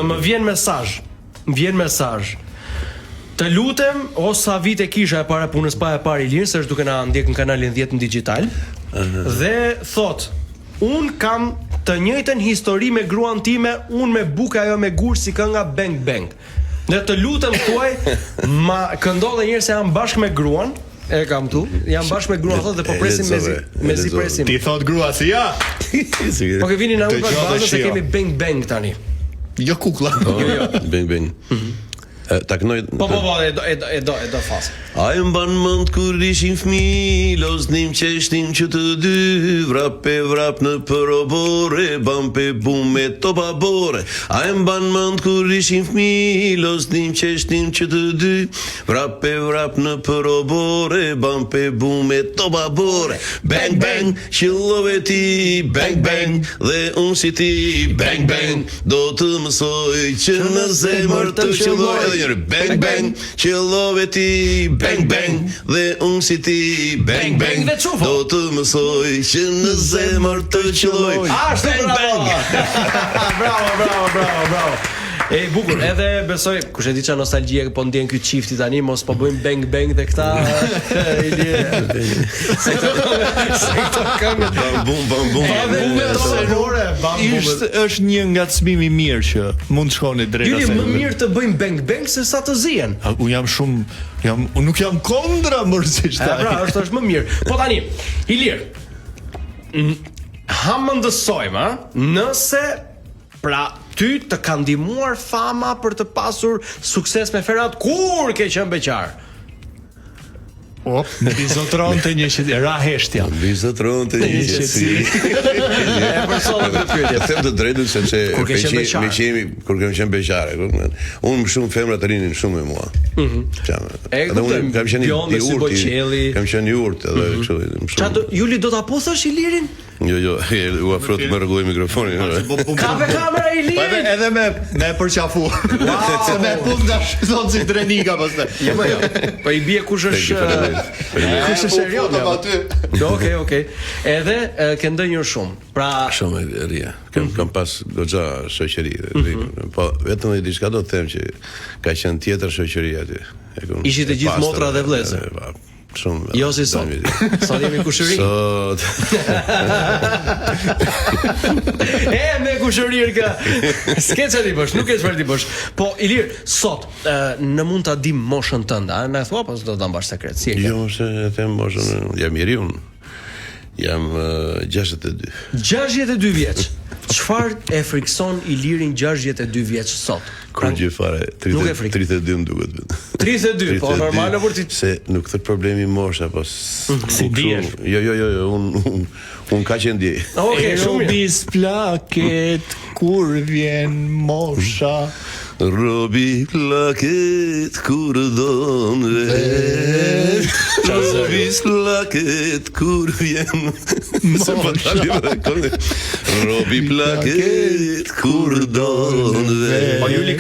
më vjen mesazh. Të lutem, o sa vite kisha e para punës pa e parë Ilirin, se është duke na ndjek në kanalin 10 në digital. Dhe thot, un kam të njëjtën histori me gruan time, un me buka ajo me gur si kënga Bang Bang. Dhe të lutem thuaj, ma këndon edhe një herë se jam bashkë me gruan. E kam tu, jam bashkë me gruan thotë dhe po presim mezi presim. Ti thot grua si ja. Po ke vini na u bazë se kemi Bang Bang tani. Jo kuklla. Bang Bang. Taknoj. Po, e do fas. Ai mban mend kur ishim fëmijë, loznim qeshtim që të dy, vrap në përobore, bam pe bum me topa bore. Ai mban mend kur ishim fëmijë, loznim qeshtim që të dy, vrap në përobore, bam pe bum me topa bore. Bang bang, qillove ti, bang bang, dhe unë si ti, bang bang, do të mësoj që në zemër të qilloj. Bang bang, qillove ti, bang bang, dhe unë si ti, bang bang, do të mësoj që në zemër të qilloj. Ashtu, bravo. E bukur, edhe besoj, kush e di çfarë nostalgjie po ndjen ky çifti tani, mos po bëjmë bang bang dhe këta. Se këto këngë bam. Është një ngacmim i mirë që mund të shkoni drejt asaj. Ju më mirë të bëjmë bang bang se sa të zihen. Unë nuk jam kondra mërzisht. Pra, është më mirë. Po tani, Ilir. Ha më ndësojmë, nëse pra ty të ka ndihmuar fama për të pasur sukses me Ferhat kur ke qenë beqar? Në bizotronte një qëtësi, ra heshtja. Bizotronte një qëtësi. E përsodë të pyetje. Them të drejtën sepse kur kemi qenë beqare, unë më shumë femra të rinin shumë me mua. Unë kam qenë i urti, kam qenë i urti edhe kështu. Çfarë Juli do ta puthësh Ilirin? Jo, u afro të më rregulloj mikrofonin. Ka me kamera Ilirin? Edhe me përqafu. Se me puth nga shizon si trenika pastaj. Jo. Po i bie kush është kush është serios aty. Okej. Edhe ke ndonjë shumë. Pra shumë e rria. Kam pas goxha shoqëri. Po vetëm diçka do të them që ka qenë tjetër shoqëri aty. Ishit të gjithë motra dhe vëllezër. Shumë. Jo si sot. Sot jemi kushëri. Sot. Me kushërir ka. S'ke çfarë ti bësh, nuk ke çfarë ti bësh. Po Ilir, sot në mund ta dim moshën tënde, a na thua pas do ta mbash sekret? Si e ke? Jo, se e them moshën, jam i ri unë. Jam 62. 62 vjeç. Çfarë e frikson Ilirin 62 vjeç sot? Kur gjë fare, 32 më duket. 32, po normale për ti. Se nuk thot problemi mosha, po si dihesh. Jo, un ka që ndjej. Okej, shumë bis plaket kur vjen mosha. Robi plaket kur don vet. Robi plaket kur vjen mosha. Robi plaket kur don vet. Po Juli